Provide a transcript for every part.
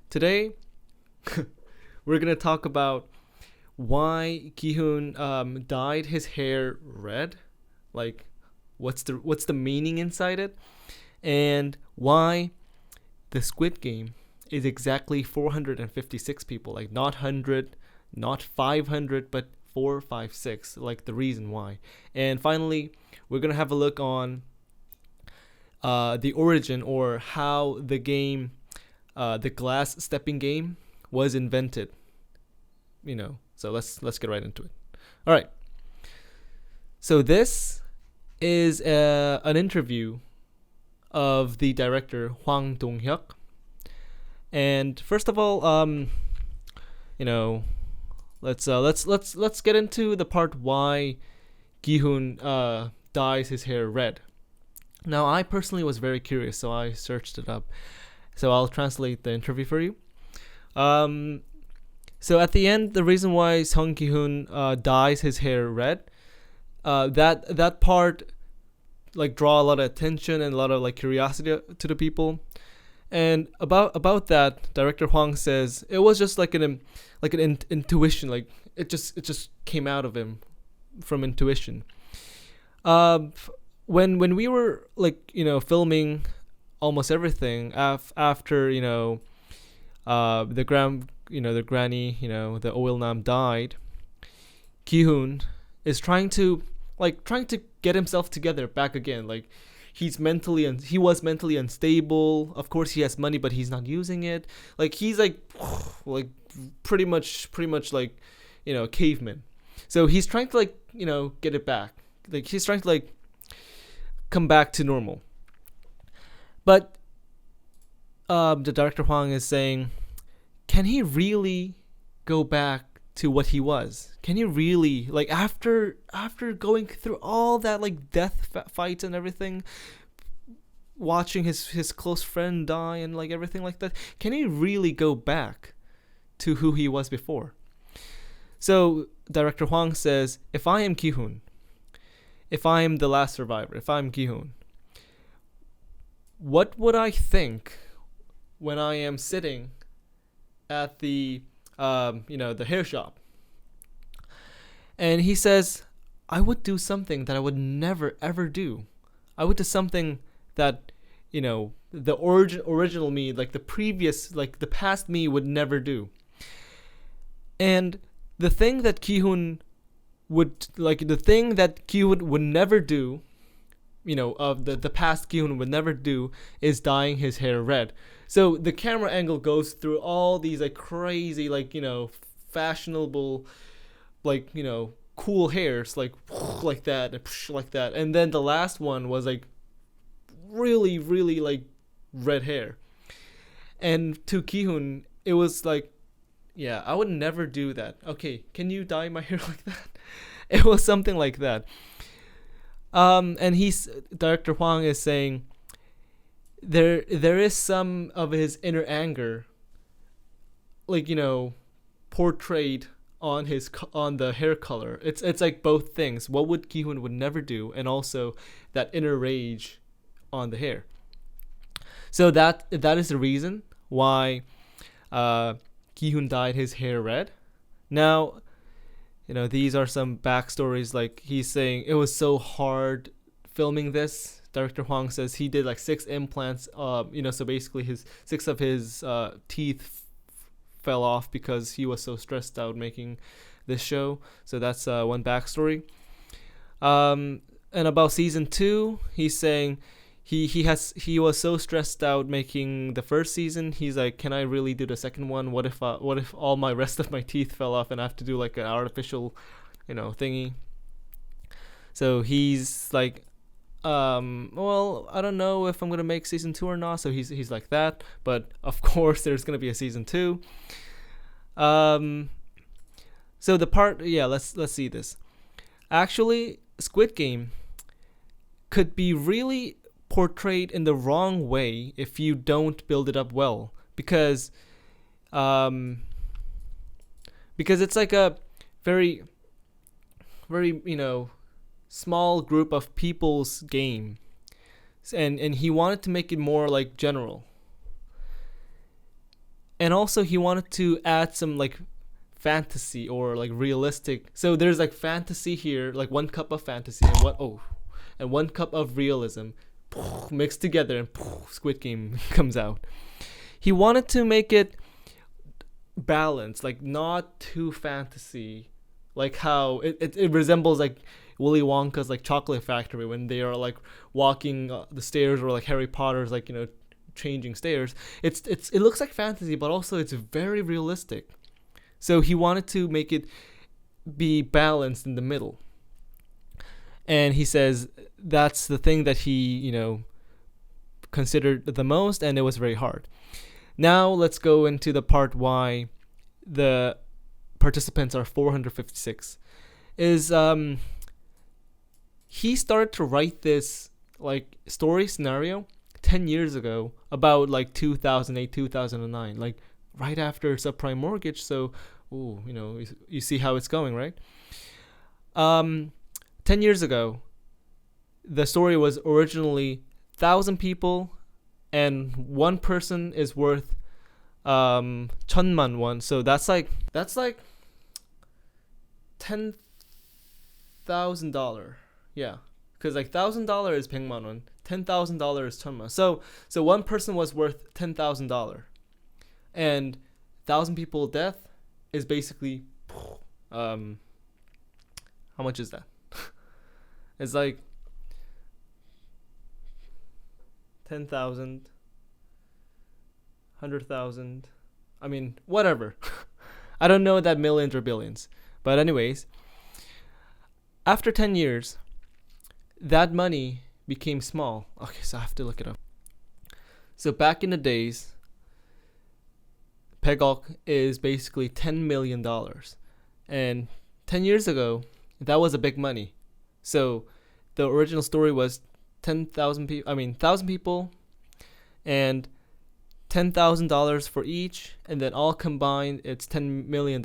Today we're gonna talk about why Gi Hoon dyed his hair red, like what's the meaning inside it, and why the Squid Game is exactly 456 people, like not 100, not 500, but 456, like the reason why. And finally, we're gonna have a look on the origin or how the game, the glass stepping game, was invented. So let's get right into it. All right. So this is an interview of the director Hwang Dong-hyuk. And first of all, you know, let's get into the part why Gi Hoon dyes his hair red. Now, I personally was very curious, so I searched it up. So I'll translate the interview for you. So at the end, the reason why Sung Gi Hoon dyes his hair red, that part like draw a lot of attention and a lot of like curiosity to the people. And about that, director Hwang says it was just like an intuition, like it just came out of him from intuition. When we were like filming almost everything after the granny, the oil nam died, Gi Hoon is trying to get himself together back again. Like he was mentally unstable. Of course, he has money, but he's not using it. Like he's like like pretty much like caveman. So he's trying to get it back. Like he's trying to come back to normal. But the director Hwang is saying, can he really go back to what he was? Can he really, like, after going through all that like death fights and everything, watching his close friend die and like everything like that, can he really go back to who he was before? So director Hwang says, if I am Gi Hoon, if I am the last survivor, if I'm Gi Hoon, what would I think when I am sitting at the the hair shop? And he says, I would do something that I would never ever do. I would do something that the original me, like the past me, would never do. And the thing that Gi Hoon would never do, of the past Gi Hoon would never do, is dyeing his hair red. So the camera angle goes through all these like crazy, fashionable, cool hairs, like that, and then the last one was like really, really like red hair. And to Gi Hoon, it was like, yeah, I would never do that. Okay, can you dye my hair like that? It was something like that. And director Hwang is saying there is some of his inner anger, portrayed on the hair color. It's like both things. What would Gi Hoon would never do, and also that inner rage on the hair. So that is the reason why Gi Hoon dyed his hair red. Now, these are some backstories. Like he's saying it was so hard filming this. Director Hwang says he did like 6 implants. So basically his 6 of his teeth fell off because he was so stressed out making this show. So that's one backstory. And about season 2, he's saying he was so stressed out making the first season. He's like, can I really do the second one? What if all my rest of my teeth fell off and I have to do like an artificial thingy? So he's like, well, I don't know if I'm gonna make season 2 or not. So he's like that. But of course there's gonna be a season 2. So the part, yeah, let's see this. Actually, Squid Game could be really portrayed in the wrong way if you don't build it up well, because it's like a very, very small group of people's game, and he wanted to make it more like general. And also he wanted to add some like fantasy or like realistic. So there's like fantasy here, like 1 cup of fantasy and 1 cup of realism mixed together, and Squid Game comes out. He wanted to make it balanced, like not too fantasy, like how it resembles like Willy Wonka's like chocolate factory when they are like walking the stairs, or like Harry Potter's like changing stairs. It looks like fantasy, but also it's very realistic. So he wanted to make it be balanced in the middle. And he says that's the thing that he, considered the most, and it was very hard. Now let's go into the part why the participants are 456. Is he started to write this like story scenario 10 years ago, about like 2008, 2009, like right after subprime mortgage. So, you see how it's going, right? 10 years ago, the story was originally 1,000 people, and one person is worth 천만 won. So that's like $10,000. Yeah, because like $1,000 is 100만 won, $10,000 is 천만. So one person was worth $10,000, and 1,000 people death is basically how much is that? It's like 10,000, 100,000. I mean, whatever. I don't know that millions or billions. But anyways, after 10 years, that money became small. Okay, so I have to look it up. So back in the days, Pegok is basically $10 million. And 10 years ago, that was a big money. So the original story was 1,000 people, and $10,000 for each, and then all combined it's $10 million.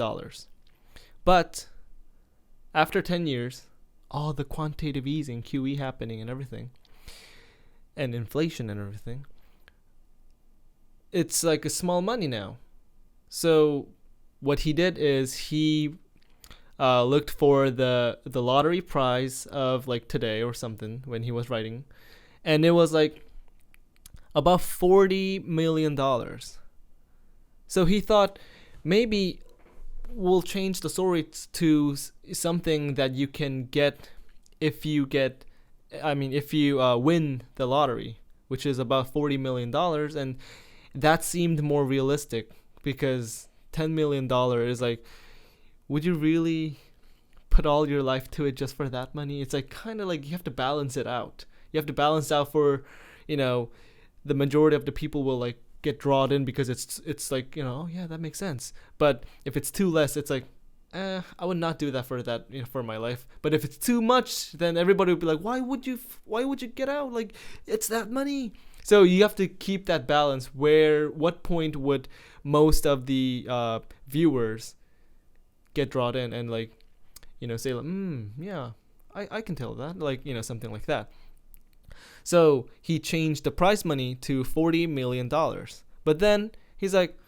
But after 10 years, all the quantitative easing, QE happening and everything, and inflation and everything, it's like a small money now. So what he did is he looked for the lottery prize of like today or something when he was writing, and it was like about $40 million. So he thought maybe we'll change the story to something that you can get if you win the lottery, which is about $40 million, and that seemed more realistic because $10 million is like, would you really put all your life to it just for that money? It's like kind of like you have to balance it out. You have to balance out for, the majority of the people will like get drawn in because it's like, oh yeah, that makes sense. But if it's too less, it's like, I would not do that for my life. But if it's too much, then everybody would be like, why would you get out? Like, it's that money. So you have to keep that balance. What point would most of the viewers get drawn in and like, say like, yeah, I can tell that, like, something like that. So he changed the prize money to $40 million. But then he's like,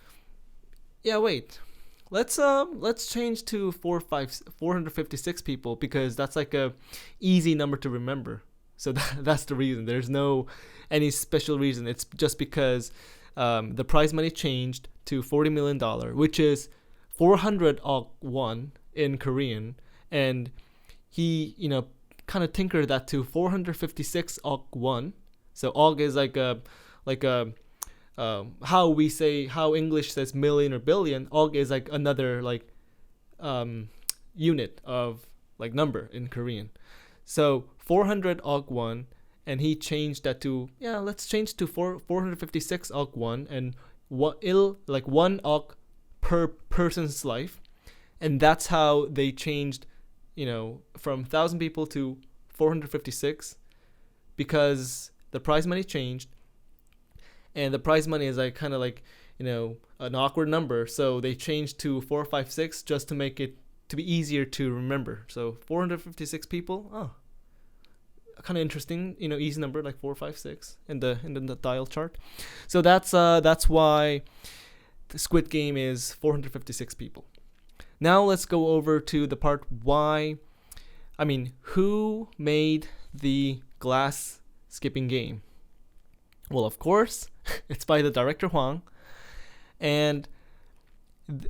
yeah, wait, let's change to 456 people, because that's like a easy number to remember. So that's the reason. There's no any special reason. It's just because the prize money changed to $40 million, which is 400 won in Korean, and he kind of tinkered that to 456 won. So og is like a how English says million or billion. Og is like another like unit of like number in Korean. So 400 won, and he changed that to, let's change to 456 won, and one per person's life. And that's how they changed, from 1,000 people to 456, because the prize money changed, and the prize money is like kind of like, an awkward number. So they changed to 456 just to make it to be easier to remember. So 456 people, kind of interesting, easy number, like 456 in the dial chart. So that's why Squid Game is 456 people. Now let's go over to the part who made the glass skipping game? Well, of course, it's by the director Hwang. And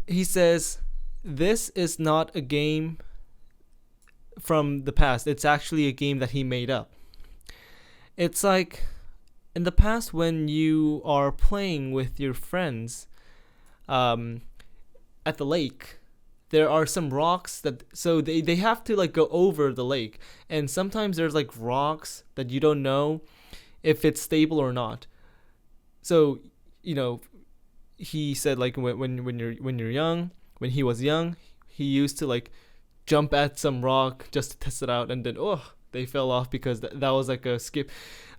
he says, this is not a game from the past. It's actually a game that he made up. It's like in the past when you are playing with your friends at the lake, there are some rocks so they have to like go over the lake, and sometimes there's like rocks that you don't know if it's stable or not. So he said like when you're young, when he was young, he used to like jump at some rock just to test it out, and then they fell off because that was like a skip,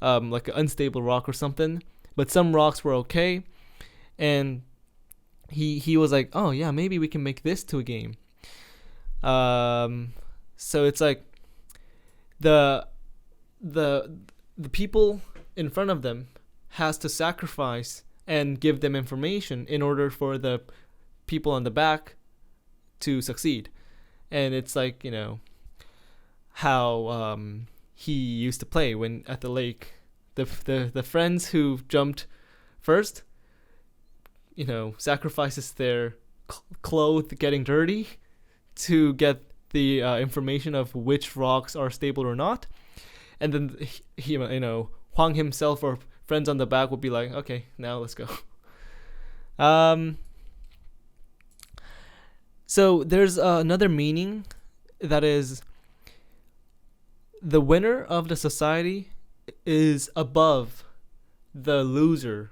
like an unstable rock or something. But some rocks were okay, and he was like, oh yeah, maybe we can make this to a game. So it's like the people in front of them has to sacrifice and give them information in order for the people on the back to succeed. And it's like, how he used to play when at the lake. The friends who jumped first, sacrifices their clothes getting dirty to get the information of which rocks are stable or not. And then he Hwang himself or friends on the back will be like, okay, now let's go. So there's another meaning that is the winner of the society is above the loser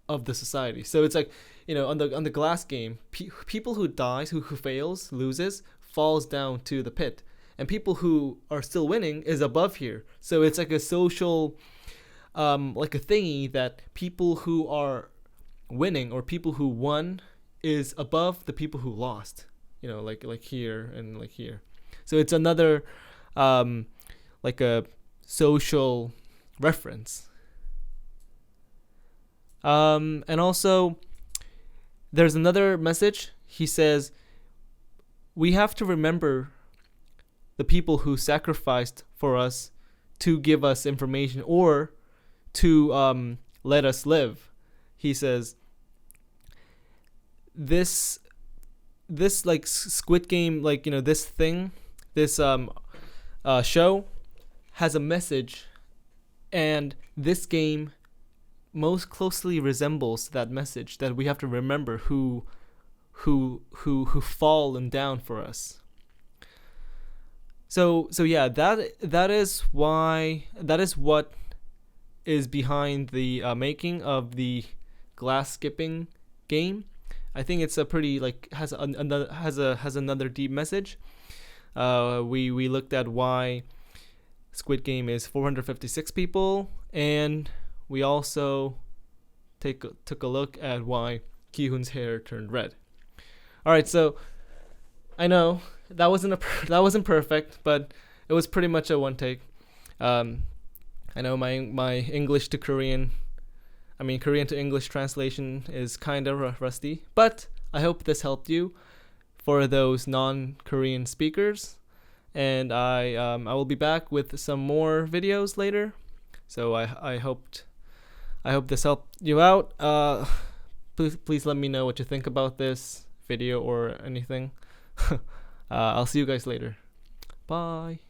of the society. So it's like, on the glass game, people who dies, who fails, loses, falls down to the pit, and people who are still winning is above here. So it's like a social, like a thingy that people who are winning or people who won is above the people who lost. Like here and like here. So it's another, like a social reference. And also, there's another message. He says, we have to remember the people who sacrificed for us to give us information or to let us live. He says, this like Squid Game, like, this thing, this show has a message, and this game most closely resembles that message, that we have to remember who fallen down for us. So yeah, that is what is behind the making of the glass skipping game. I think it's a pretty has another deep message. We looked at why Squid Game is 456 people, and we also took a look at why Gi Hoon's hair turned red. All right, so I know that wasn't perfect, but it was pretty much a one take. I know my English to Korean to English translation is kind of rusty, but I hope this helped you for those non-Korean speakers. And I will be back with some more videos later. So I hope this helped you out. Please let me know what you think about this video or anything. I'll see you guys later. Bye.